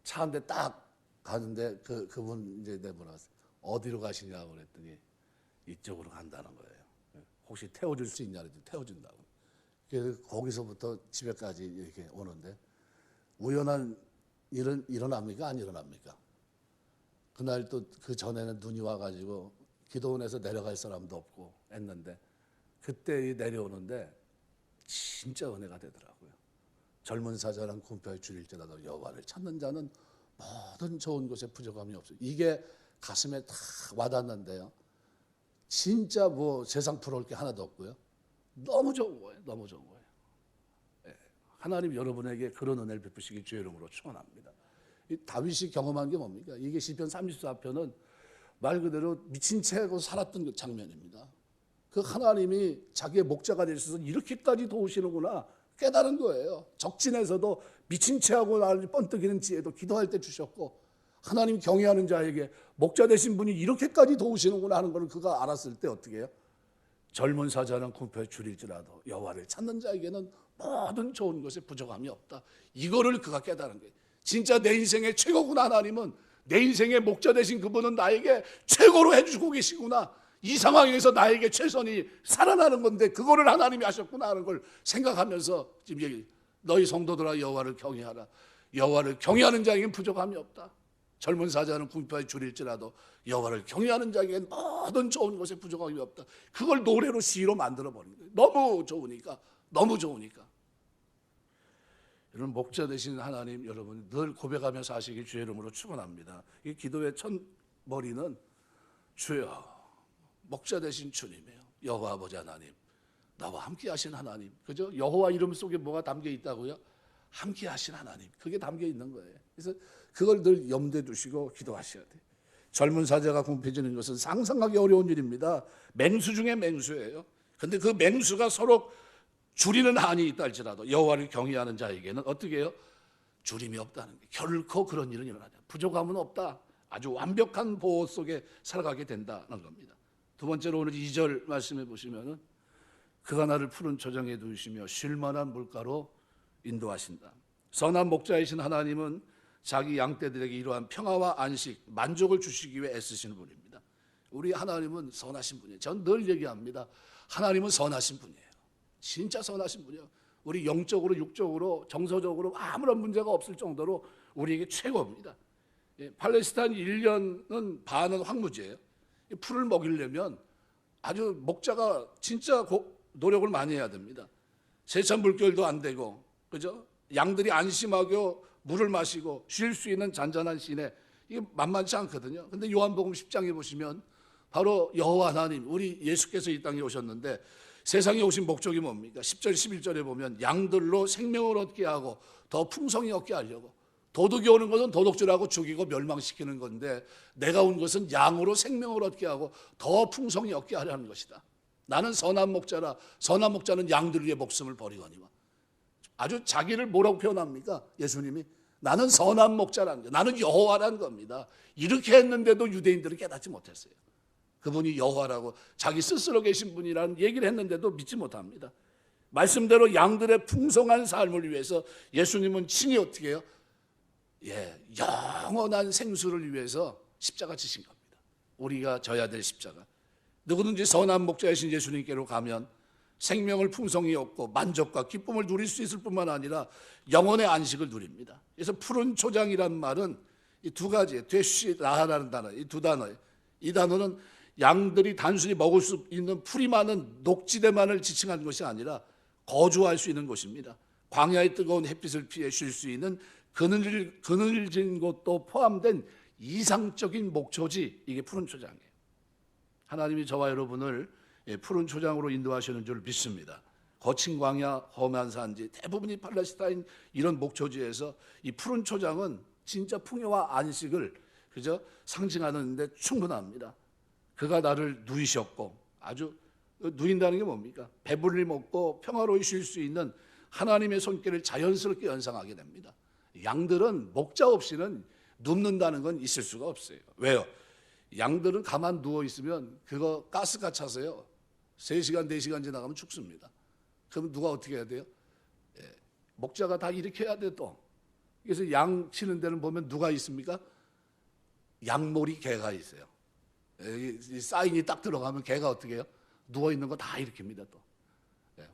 차 한 대 딱 가는데 그분 이제 내보내왔어요. 어디로 가시냐고 그랬더니 이쪽으로 간다는 거예요. 혹시 태워줄 수 있냐 그랬더니 태워준다고. 그래서 거기서부터 집에까지 이렇게 오는데 우연한 일은 일어납니까? 안 일어납니까? 그날 또 그 전에는 눈이 와가지고 기도원에서 내려갈 사람도 없고 했는데 그때 내려오는데 진짜 은혜가 되더라고요. 젊은 사자랑 궁핍하여 줄일지라도 여호와를 찾는 자는 모든 좋은 것에 부족함이 없어요. 이게 가슴에 다 와닿는데요. 진짜 뭐 세상 부러울 게 하나도 없고요. 너무 좋은 거예요. 너무 좋은 거예요. 예. 하나님 여러분에게 그런 은혜를 베푸시기 주의 이름으로 축원합니다. 이 다윗이 경험한 게 뭡니까? 이게 시편 34편은 말 그대로 미친 채하고 살았던 그 장면입니다. 그 하나님이 자기의 목자가 되셔서 이렇게까지 도우시는구나 깨달은 거예요. 적진에서도 미친 채하고 나를 번뜩이는 지혜도 기도할 때 주셨고, 하나님 경외하는 자에게 목자 되신 분이 이렇게까지 도우시는구나 하는 걸 그가 알았을 때 어떻게 해요? 젊은 사자는 궁핍에 줄일지라도 여호와를 찾는 자에게는 모든 좋은 것에 부족함이 없다. 이거를 그가 깨달은 거예요. 진짜 내 인생의 최고구나. 하나님은 내 인생의 목자 되신 그분은 나에게 최고로 해주고 계시구나. 이 상황에서 나에게 최선이 살아나는 건데 그거를 하나님이 하셨구나 하는 걸 생각하면서 지금 얘기, 너희 성도들아 여호와를 경외하라. 여호와를 경외하는 자에게는 부족함이 없다. 젊은 사자는 궁핍에 줄일지라도 여호와를 경외하는 자에게는 모든 좋은 것에 부족함이 없다. 그걸 노래로 시로 만들어 버린 거예요. 너무 좋으니까. 너무 좋으니까. 여러분 목자 되신 하나님 여러분 늘 고백하면서 하시기 주의 이름으로 축원합니다. 이 기도의 첫 머리는 주여 목자 되신 주님이에요. 여호와 아버지 하나님 나와 함께 하신 하나님. 그죠? 여호와 이름 속에 뭐가 담겨 있다고요? 함께 하신 하나님. 그게 담겨 있는 거예요. 그래서 그걸 늘 염두에 두시고 기도하셔야 돼요. 젊은 사자가 궁핍해지는 것은 상상하기 어려운 일입니다. 맹수 중에 맹수예요. 근데 그 맹수가 서로 줄이는 한이 있다 할지라도 여호와를 경외하는 자에게는 어떻게 해요? 줄임이 없다는 게 결코 그런 일은 일어나지 않아요. 부족함은 없다. 아주 완벽한 보호 속에 살아가게 된다는 겁니다. 두 번째로 오늘 2절 말씀해 보시면은 그가 나를 푸른 초장에 두시며 쉴 만한 물가로 인도하신다. 선한 목자이신 하나님은 자기 양떼들에게 이러한 평화와 안식, 만족을 주시기 위해 애쓰시는 분입니다. 우리 하나님은 선하신 분이에요. 전 늘 얘기합니다. 하나님은 선하신 분이에요. 진짜 선하신 분이에요. 우리 영적으로 육적으로 정서적으로 아무런 문제가 없을 정도로 우리에게 최고입니다. 팔레스타인 1년은 반은 황무지예요. 풀을 먹이려면 아주 목자가 진짜 노력을 많이 해야 됩니다. 세찬 물결도 안 되고, 그죠? 양들이 안심하고 물을 마시고 쉴 수 있는 잔잔한 시내, 이게 만만치 않거든요. 근데 요한복음 10장에 보시면 바로 여호와 하나님, 우리 예수께서 이 땅에 오셨는데 세상에 오신 목적이 뭡니까? 10절 11절에 보면 양들로 생명을 얻게 하고 더 풍성히 얻게 하려고. 도둑이 오는 것은 도둑질하고 죽이고 멸망시키는 건데 내가 온 것은 양으로 생명을 얻게 하고 더 풍성히 얻게 하려는 것이다. 나는 선한 목자라. 선한 목자는 양들 위해 목숨을 버리거니와. 아주 자기를 뭐라고 표현합니까? 예수님이 나는 선한 목자라는 거예요. 나는 여호와라는 겁니다. 이렇게 했는데도 유대인들은 깨닫지 못했어요. 그분이 여호와라고 자기 스스로 계신 분이라는 얘기를 했는데도 믿지 못합니다. 말씀대로 양들의 풍성한 삶을 위해서 예수님은 친히 어떻게 해요? 영원한 생수를 위해서 십자가 지신 겁니다. 우리가 져야 될 십자가. 누구든지 선한 목자이신 예수님께로 가면 생명을 풍성히 얻고 만족과 기쁨을 누릴 수 있을 뿐만 아니라 영혼의 안식을 누립니다. 그래서 푸른 초장이라는 말은 이 두 가지, 되쉬라하라는 단어, 이 두 단어예요. 이 단어는 양들이 단순히 먹을 수 있는 풀이 많은 녹지대만을 지칭하는 것이 아니라 거주할 수 있는 곳입니다. 광야의 뜨거운 햇빛을 피해 쉴 수 있는 그늘진 곳도 포함된 이상적인 목초지, 이게 푸른 초장이에요. 하나님이 저와 여러분을 푸른 초장으로 인도하시는 줄 믿습니다. 거친 광야, 험한 산지, 대부분이 팔레스타인 이런 목초지에서 이 푸른 초장은 진짜 풍요와 안식을 그저 상징하는데 충분합니다. 그가 나를 누이셨고, 아주 누인다는 게 뭡니까? 배불리 먹고 평화로이 쉴 수 있는 하나님의 손길을 자연스럽게 연상하게 됩니다. 양들은 목자 없이는 눕는다는 건 있을 수가 없어요. 왜요? 양들은 가만 누워 있으면 그거 가스가 차서요 3시간 4시간 지나가면 죽습니다. 그럼 누가 어떻게 해야 돼요? 목자가 다 이렇게 해야 돼 또. 그래서 양 치는 데는 보면 누가 있습니까? 양몰이 개가 있어요. 이 사인이 딱 들어가면 개가 어떻게 해요? 누워 있는 거 다 일으킵니다 또.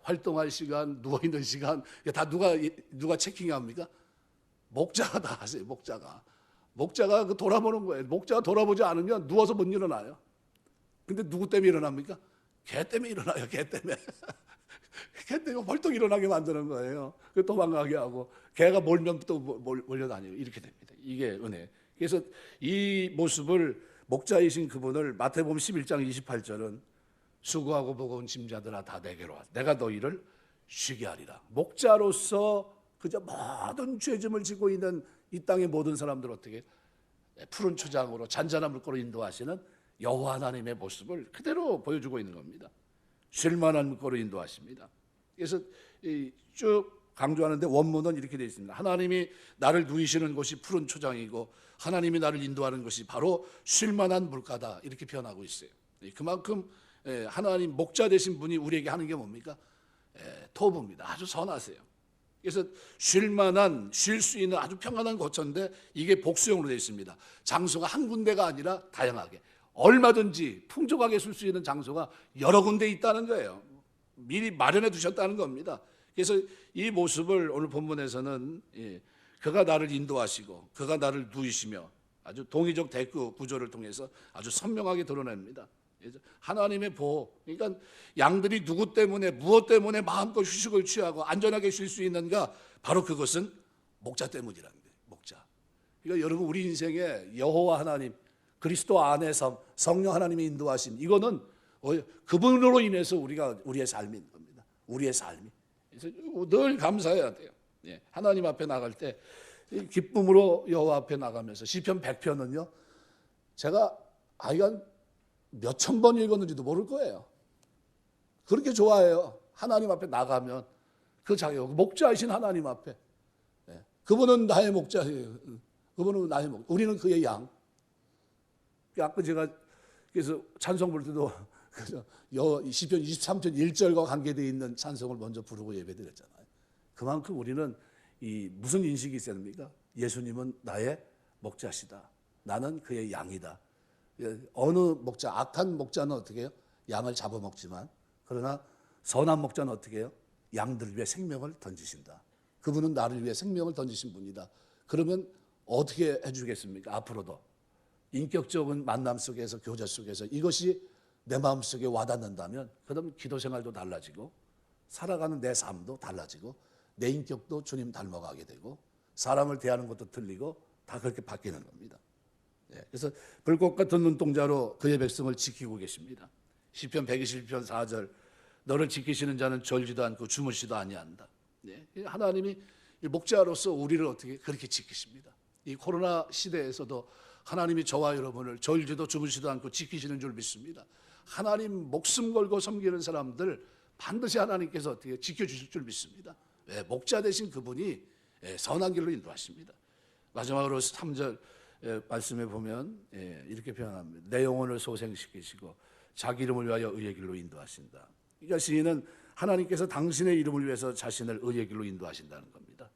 활동할 시간, 누워 있는 시간 다 누가 체킹합니까? 목자가 다 하세요. 목자가 그 돌아보는 거예요. 목자가 돌아보지 않으면 누워서 못 일어나요. 근데 누구 때문에 일어납니까? 개 때문에 일어나요. 개 때문에. 개 때문에 벌떡 일어나게 만드는 거예요. 그 도망가게 하고 개가 몰면 또 몰려다니고 이렇게 됩니다. 이게 은혜. 그래서 이 모습을 목자이신 그분을 마태복음 11장 28절은 수고하고 무거운 짐자들아 다 내게로 와 내가 너희를 쉬게 하리라. 목자로서 그저 모든 죄짐을 지고 있는 이 땅의 모든 사람들 어떻게 푸른 초장으로 잔잔한 물가로 인도하시는 여호와 하나님의 모습을 그대로 보여주고 있는 겁니다. 쉴만한 물가로 인도하십니다. 그래서 쭉 강조하는데 원문은 이렇게 되어 있습니다. 하나님이 나를 누이시는 곳이 푸른 초장이고 하나님이 나를 인도하는 것이 바로 쉴만한 물가다 이렇게 표현하고 있어요. 그만큼 하나님 목자 되신 분이 우리에게 하는 게 뭡니까? 토부입니다. 아주 선하세요. 그래서 쉴 수 있는 아주 평안한 거처인데 이게 복수형으로 되어 있습니다. 장소가 한 군데가 아니라 다양하게 얼마든지 풍족하게 쓸 수 있는 장소가 여러 군데 있다는 거예요. 미리 마련해 두셨다는 겁니다. 그래서 이 모습을 오늘 본문에서는 그가 나를 인도하시고 그가 나를 누이시며 아주 동의적 대꾸 구조를 통해서 아주 선명하게 드러냅니다. 하나님의 보호. 그러니까 양들이 누구 때문에 무엇 때문에 마음껏 휴식을 취하고 안전하게 쉴 수 있는가? 바로 그것은 목자 때문이라는 거예요. 목자. 그러니까 여러분 우리 인생에 여호와 하나님 그리스도 안에서 성령 하나님의 인도하심 이거는 그분으로 인해서 우리의 삶인 겁니다. 우리의 삶이. 그래서 늘 감사해야 돼요. 하나님 앞에 나갈 때 기쁨으로 여호와 앞에 나가면서 시편 100편은요. 제가 아이가 몇천 번 읽었는지도 모를 거예요. 그렇게 좋아해요. 하나님 앞에 나가면 그 자격 목자이신 하나님 앞에 그분은 나의 목자예요. 그분은 나의 목. 우리는 그의 양. 아까 제가 그래서 찬송 부를 때도 시편 23편 1절과 관계되어 있는 찬송을 먼저 부르고 예배드렸잖아요. 그만큼 우리는 무슨 인식이 있어야 됩니까? 예수님은 나의 목자시다. 나는 그의 양이다. 어느 목자, 악한 목자는 어떻게 해요? 양을 잡아먹지만 그러나 선한 목자는 어떻게 해요? 양들 위해 생명을 던지신다. 그분은 나를 위해 생명을 던지신 분이다. 그러면 어떻게 해주겠습니까? 앞으로도 인격적인 만남 속에서 교제 속에서 이것이 내 마음속에 와닿는다면 그다음 기도 생활도 달라지고 살아가는 내 삶도 달라지고 내 인격도 주님 닮아가게 되고 사람을 대하는 것도 틀리고 다 그렇게 바뀌는 겁니다. 그래서 불꽃 같은 눈동자로 그의 백성을 지키고 계십니다. 시편 121편 4절 너를 지키시는 자는 졸지도 않고 주무시도 아니한다. 하나님이 목자로서 우리를 어떻게 그렇게 지키십니다. 이 코로나 시대에서도 하나님이 저와 여러분을 졸지도 주무시도 않고 지키시는 줄 믿습니다. 하나님 목숨 걸고 섬기는 사람들 반드시 하나님께서 어떻게 지켜주실 줄 믿습니다. 목자 되신 그분이 선한 길로 인도하십니다. 마지막으로 3절 말씀에 보면 이렇게 표현합니다. 내 영혼을 소생시키시고 자기 이름을 위하여 의의 길로 인도하신다. 그러니까 시인은 하나님께서 당신의 이름을 위해서 자신을 의의 길로 인도하신다는 겁니다.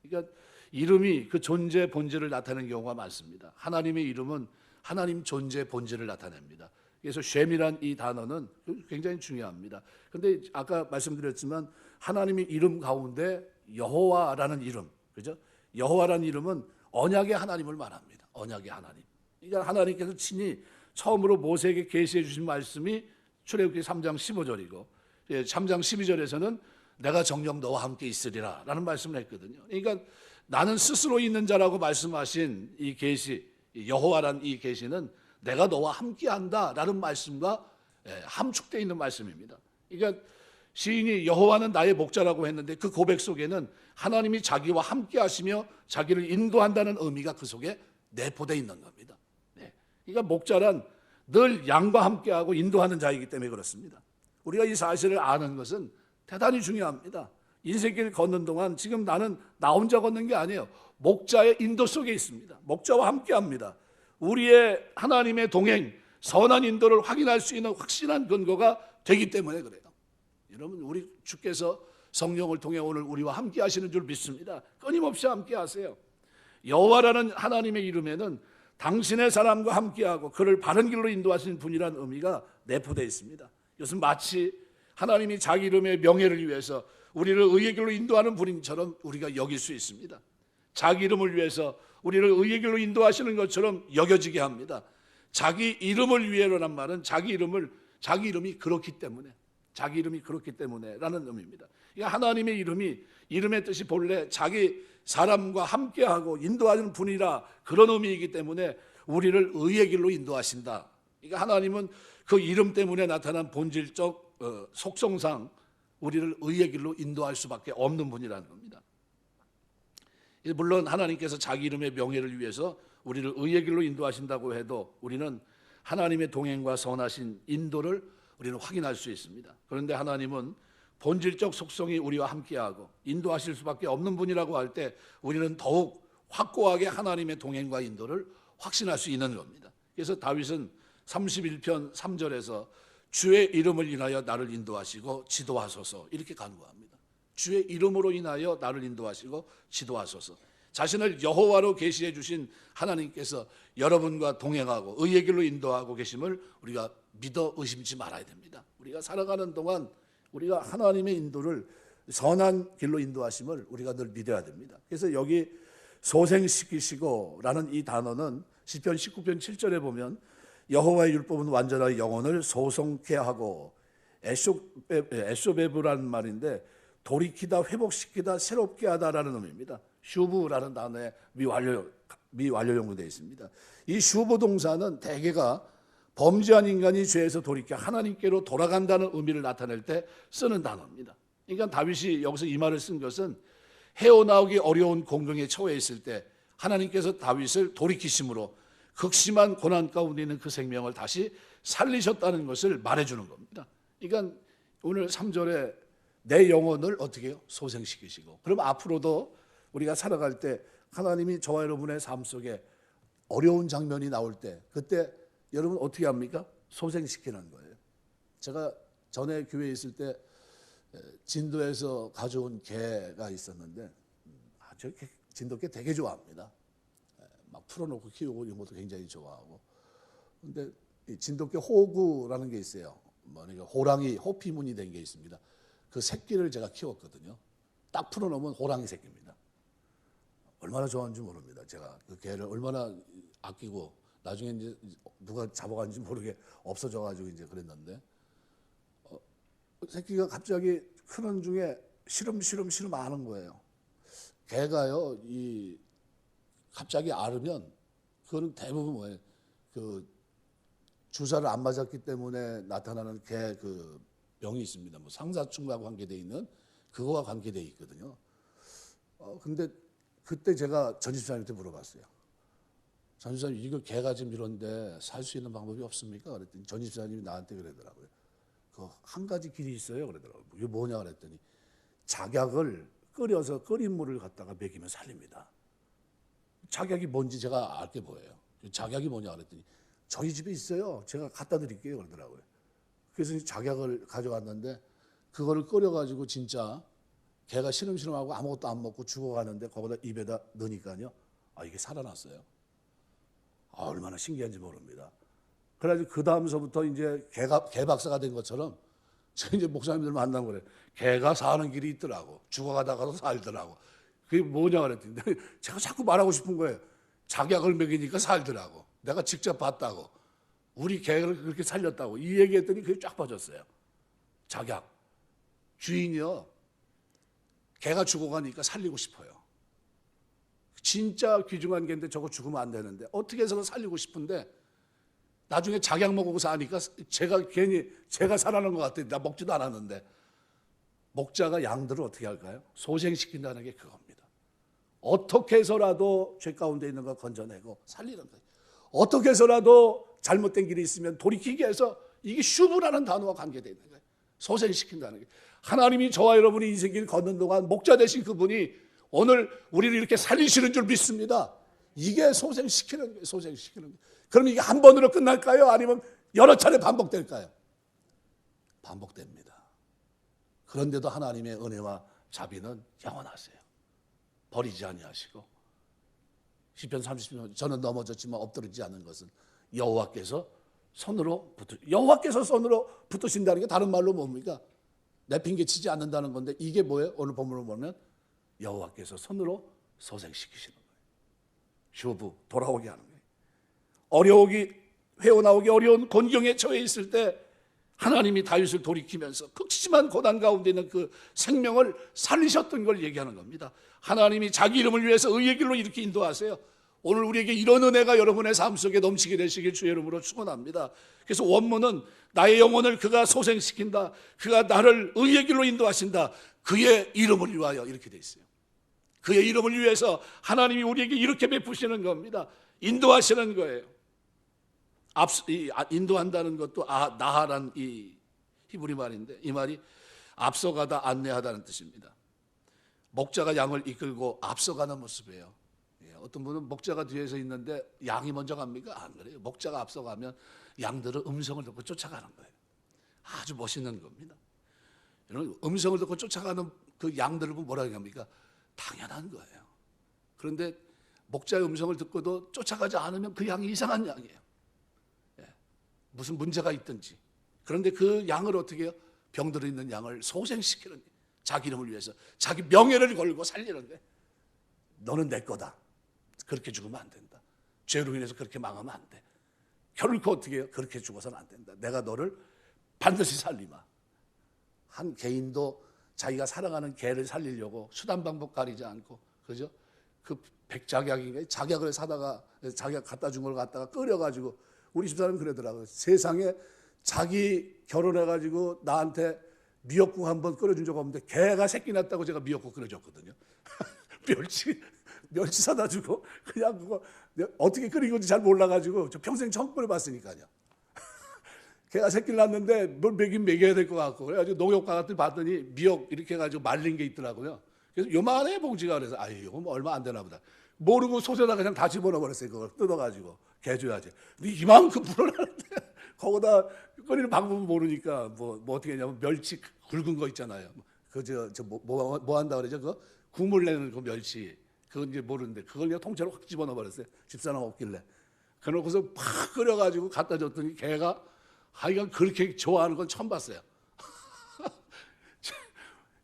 그러니까 이름이 그 존재 본질을 나타내는 경우가 많습니다. 하나님의 이름은 하나님 존재 본질을 나타냅니다. 그래서 쉔이란 이 단어는 굉장히 중요합니다. 그런데 아까 말씀드렸지만 하나님의 이름 가운데 여호와라는 이름, 그죠? 여호와라는 이름은 언약의 하나님을 말합니다. 언약의 하나님. 그러니까 하나님께서 친히 처음으로 모세에게 계시해 주신 말씀이 출애굽기 3장 15절이고 3장 12절에서는 내가 정녕 너와 함께 있으리라 라는 말씀을 했거든요. 그러니까 나는 스스로 있는 자라고 말씀하신 이 계시, 여호와란 이 계시는 내가 너와 함께한다 라는 말씀과 함축되어 있는 말씀입니다. 그러니까 시인이 여호와는 나의 목자라고 했는데 그 고백 속에는 하나님이 자기와 함께 하시며 자기를 인도한다는 의미가 그 속에 내포되어 있는 겁니다. 그러니까 목자란 늘 양과 함께하고 인도하는 자이기 때문에 그렇습니다. 우리가 이 사실을 아는 것은 대단히 중요합니다. 인생길 걷는 동안 지금 나는 나 혼자 걷는 게 아니에요. 목자의 인도 속에 있습니다. 목자와 함께합니다. 우리의 하나님의 동행, 선한 인도를 확인할 수 있는 확실한 근거가 되기 때문에 그래요. 여러분 우리 주께서 성령을 통해 오늘 우리와 함께 하시는 줄 믿습니다. 끊임없이 함께 하세요. 여호와라는 하나님의 이름에는 당신의 사람과 함께하고 그를 바른 길로 인도하시는 분이라는 의미가 내포되어 있습니다. 이것은 마치 하나님이 자기 이름의 명예를 위해서 우리를 의의 길로 인도하는 분인처럼 우리가 여길 수 있습니다. 자기 이름을 위해서 우리를 의의 길로 인도하시는 것처럼 여겨지게 합니다. 자기 이름을 위해로란 말은 자기 이름이 그렇기 때문에라는 의미입니다. 그러니까 하나님의 이름의 뜻이 본래 자기 사람과 함께하고 인도하는 분이라 그런 의미이기 때문에 우리를 의의 길로 인도하신다. 그러니까 하나님은 그 이름 때문에 나타난 본질적 속성상 우리를 의의 길로 인도할 수밖에 없는 분이라는 겁니다. 물론 하나님께서 자기 이름의 명예를 위해서 우리를 의의 길로 인도하신다고 해도 우리는 하나님의 동행과 선하신 인도를 우리는 확인할 수 있습니다. 그런데 하나님은 본질적 속성이 우리와 함께하고 인도하실 수밖에 없는 분이라고 할 때 우리는 더욱 확고하게 하나님의 동행과 인도를 확신할 수 있는 겁니다. 그래서 다윗은 31편 3절에서 주의 이름을 인하여 나를 인도하시고 지도하소서 이렇게 간구합니다. 주의 이름으로 인하여 나를 인도하시고 지도하소서. 자신을 여호와로 계시해 주신 하나님께서 여러분과 동행하고 의의 길로 인도하고 계심을 우리가 믿어 의심치 말아야 됩니다. 우리가 살아가는 동안 우리가 하나님의 인도를 선한 길로 인도하심을 우리가 늘 믿어야 됩니다. 그래서 여기 소생시키시고라는 이 단어는 시편 19편 7절에 보면 여호와의 율법은 완전하여 영혼을 소송케 하고 에쇼베브라는 말인데 돌이키다, 회복시키다, 새롭게 하다라는 의미입니다. 슈브라는 단어에 미완료형으로 되어 있습니다. 이 슈브 동사는 대개가 범죄한 인간이 죄에서 돌이켜 하나님께로 돌아간다는 의미를 나타낼 때 쓰는 단어입니다. 그러니까 다윗이 여기서 이 말을 쓴 것은 헤어나오기 어려운 공경에 처해 있을 때 하나님께서 다윗을 돌이키심으로 극심한 고난 가운데 있는 그 생명을 다시 살리셨다는 것을 말해주는 겁니다. 그러니까 오늘 3절에 내 영혼을 어떻게 해요? 소생시키시고, 그럼 앞으로도 우리가 살아갈 때 하나님이 저와 여러분의 삶 속에 어려운 장면이 나올 때 그때 여러분 어떻게 합니까? 소생시키는 거예요. 제가 전에 교회에 있을 때 진도에서 가져온 개가 있었는데 저 진돗개 되게 좋아합니다. 막 풀어놓고 키우고 이런 것도 굉장히 좋아하고. 근데 진돗개 호구라는 게 있어요. 그러니까 호랑이 호피문이 된 게 있습니다. 그 새끼를 제가 키웠거든요. 딱 풀어놓으면 호랑이 새끼입니다. 얼마나 좋아하는지 모릅니다. 제가 그 개를 얼마나 아끼고 나중에 이제 누가 잡아간지 모르게 없어져가지고 이제 그랬는데 새끼가 갑자기 크는 중에 시름시름 하는 거예요. 개가요 이 갑자기 앓으면 그거는 대부분 뭐예요? 그 주사를 안 맞았기 때문에 나타나는 개 그 병이 있습니다. 뭐 상사충과 관계돼 있는 그거와 관계돼 있거든요. 근데 그때 제가 전집사님한테 물어봤어요. 전집사님 이거 개가 지금 이런데 살 수 있는 방법이 없습니까? 그랬더니 전집사님이 나한테 그러더라고요. 그 한 가지 길이 있어요. 그러더라고요. 이게 뭐냐 그랬더니 작약을 끓여서 끓인 물을 갖다가 먹이면 살립니다. 작약이 뭔지 제가 알게 뭐예요. 작약이 뭐냐 그랬더니 저희 집에 있어요. 제가 갖다 드릴게요. 그러더라고요. 그래서 작약을 가져왔는데 그거를 끓여가지고 진짜 개가 시름시름하고 아무것도 안 먹고 죽어가는데 거기다 입에다 넣으니까요. 이게 살아났어요. 얼마나 신기한지 모릅니다. 그래가지고 그 다음서부터 이제 개 박사가 된 것처럼 저 이제 목사님들 만나고 그래. 개가 사는 길이 있더라고. 죽어가다가도 살더라고. 그게 뭐냐 그랬더니 제가 자꾸 말하고 싶은 거예요. 작약을 먹이니까 살더라고. 내가 직접 봤다고. 우리 개를 그렇게 살렸다고. 이 얘기했더니 그게 쫙 빠졌어요. 작약. 주인이요. 개가 죽어가니까 살리고 싶어요. 진짜 귀중한 개인데 저거 죽으면 안 되는데 어떻게 해서 살리고 싶은데 나중에 작약 먹고 사니까 제가 괜히 제가 살아난 것 같아. 나 먹지도 않았는데. 목자가 양들을 어떻게 할까요? 소생시킨다는 게 그겁니다. 어떻게 해서라도 죄 가운데 있는 거 건져내고 살리는 거예요. 어떻게 해서라도 잘못된 길이 있으면 돌이키게 해서 이게 슈브라는 단어와 관계되어 있는 거예요. 소생시킨다는 게. 하나님이 저와 여러분이 인생 길 걷는 동안 목자 되신 그분이 오늘 우리를 이렇게 살리시는 줄 믿습니다. 이게 소생시키는 거예요. 소생시키는 거예요. 그럼 이게 한 번으로 끝날까요? 아니면 여러 차례 반복될까요? 반복됩니다. 그런데도 하나님의 은혜와 자비는 영원하세요. 버리지 아니하시고 시편 30편 저는 넘어졌지만 엎드리지 않는 것은 여호와께서 손으로 붙으신다는 게 다른 말로 뭡니까? 내핑개치지 않는다는 건데 이게 뭐예요? 오늘 본문을 보면 여호와께서 손으로 소생시키시는 거예요. 슈브 돌아오게 하는 거예요. 회어나오기 어려운 곤경에 처해 있을 때 하나님이 다윗을 돌이키면서 극심한 고난 가운데 있는 그 생명을 살리셨던 걸 얘기하는 겁니다. 하나님이 자기 이름을 위해서 의의 길로 이렇게 인도하세요. 오늘 우리에게 이런 은혜가 여러분의 삶 속에 넘치게 되시길 주의 이름으로 축원합니다. 그래서 원문은 나의 영혼을 그가 소생시킨다, 그가 나를 의의 길로 인도하신다, 그의 이름을 위하여 이렇게 돼 있어요. 그의 이름을 위해서 하나님이 우리에게 이렇게 베푸시는 겁니다. 인도하시는 거예요. 인도한다는 것도 나하란 이 히브리 말인데, 이 말이 앞서가다, 안내하다는 뜻입니다. 목자가 양을 이끌고 앞서가는 모습이에요. 어떤 분은 목자가 뒤에서 있는데 양이 먼저 갑니까? 안 그래요. 목자가 앞서가면 양들은 음성을 듣고 쫓아가는 거예요. 아주 멋있는 겁니다. 여러분, 음성을 듣고 쫓아가는 그 양들을 보면 뭐라고 합니까? 당연한 거예요. 그런데 목자의 음성을 듣고도 쫓아가지 않으면 그 양이 이상한 양이에요. 무슨 문제가 있든지. 그런데 그 양을 어떻게 해요? 병들어 있는 양을 소생시키는, 자기 이름을 위해서 자기 명예를 걸고 살리는 거예요. 너는 내 거다. 그렇게 죽으면 안 된다. 죄로 인해서 그렇게 망하면 안 돼. 결코 어떻게 해요? 그렇게 죽어서는 안 된다. 내가 너를 반드시 살리마. 한 개인도 자기가 사랑하는 개를 살리려고 수단 방법 가리지 않고, 그죠? 그 백작약인가? 작약을 사다가 자기가 갖다 준 걸 갖다가 끓여가지고, 우리 집사람은 그러더라고요. 세상에 자기 결혼해가지고 나한테 미역국 한번 끓여준 적 없는데 개가 새끼 낳았다고 제가 미역국 끓여줬거든요. 멸치 사다 주고 그냥 그거 어떻게 끓인 건지 잘 몰라가지고 저 평생 처음 끓여봤으니까요. 개가 새끼를 낳았는데 뭘 먹여야 될 것 같고, 그래가지고 농협과 같은 봤더니 미역 이렇게 해가지고 말린 게 있더라고요. 그래서 요만해 봉지가. 그래서 이거 뭐 얼마 안 되나 보다. 모르고 솥에다 그냥 다 집어넣어 버렸어요. 그걸 뜯어가지고 개 줘야지. 근데 이만큼 불어나는데 거기다 끓이는 방법을 모르니까 뭐 어떻게 했냐면 멸치 굵은 거 있잖아요. 뭐 한다 그러죠? 그 국물 내는 그 멸치. 그건 이제 모르는데 그걸 그냥 통째로 확 집어넣어 버렸어요. 집사람 없길래. 그러고서 팍 끓여가지고 갖다 줬더니 개가 하여간 그렇게 좋아하는 건 처음 봤어요.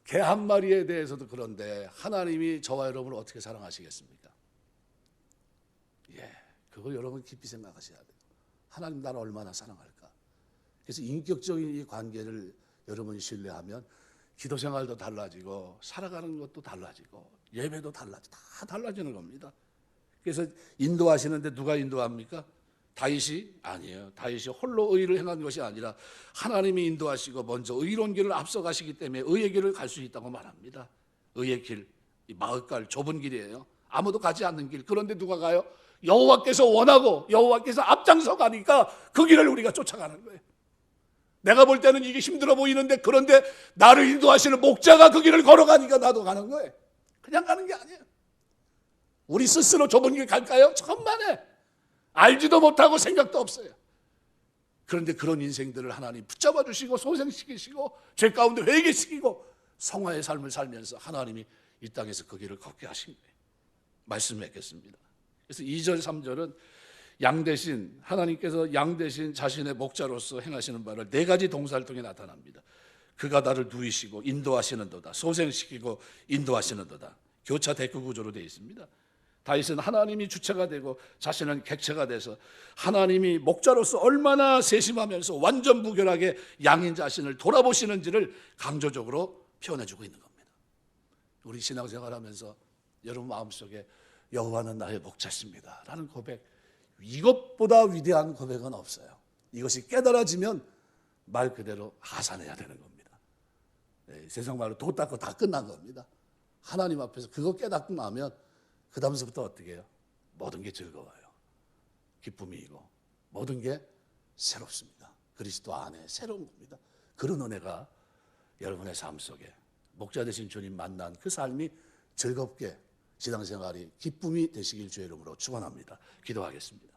개 한 마리에 대해서도 그런데 하나님이 저와 여러분을 어떻게 사랑하시겠습니까? 그거 여러분 깊이 생각하셔야 돼요. 하나님 나를 얼마나 사랑할까? 그래서 인격적인 이 관계를 여러분이 신뢰하면 기도 생활도 달라지고 살아가는 것도 달라지고 예배도 달라지고 다 달라지는 겁니다. 그래서 인도하시는데 누가 인도합니까? 다윗이 아니에요. 다윗이 홀로 의를 행한 것이 아니라 하나님이 인도하시고 먼저 의로운 길을 앞서가시기 때문에 의의 길을 갈 수 있다고 말합니다. 의의 길, 이 마을갈 좁은 길이에요. 아무도 가지 않는 길. 그런데 누가 가요? 여호와께서 원하고 여호와께서 앞장서 가니까 그 길을 우리가 쫓아가는 거예요. 내가 볼 때는 이게 힘들어 보이는데, 그런데 나를 인도하시는 목자가 그 길을 걸어가니까 나도 가는 거예요. 그냥 가는 게 아니에요. 우리 스스로 좁은 길 갈까요? 천만에. 알지도 못하고 생각도 없어요. 그런데 그런 인생들을 하나님 붙잡아 주시고 소생시키시고 죄 가운데 회개시키고 성화의 삶을 살면서 하나님이 이 땅에서 그 길을 걷게 하신 거예요. 말씀 맺겠습니다. 그래서 2절 3절은 양 대신, 하나님께서 양 대신 자신의 목자로서 행하시는 바를 네 가지 동사를 통해 나타납니다. 그가 나를 누이시고 인도하시는도다. 소생시키고 인도하시는도다. 교차 대句구조로 되어 있습니다. 다윗은 하나님이 주체가 되고 자신은 객체가 돼서 하나님이 목자로서 얼마나 세심하면서 완전 무결하게 양인 자신을 돌아보시는지를 강조적으로 표현해주고 있는 겁니다. 우리 신앙생활하면서 여러분 마음속에 여호와는 나의 목자십니다 라는 고백, 이것보다 위대한 고백은 없어요. 이것이 깨달아지면 말 그대로 하산해야 되는 겁니다. 세상 말로 도 닦고 다 끝난 겁니다. 하나님 앞에서 그거 깨닫고 나면 그 다음서부터 어떻게 해요? 모든 게 즐거워요. 기쁨이고 모든 게 새롭습니다. 그리스도 안에 새로운 겁니다. 그런 은혜가 여러분의 삶 속에 목자 되신 주님 만난 그 삶이 즐겁게 신앙생활이 기쁨이 되시길 주의 이름으로 축원합니다. 기도하겠습니다.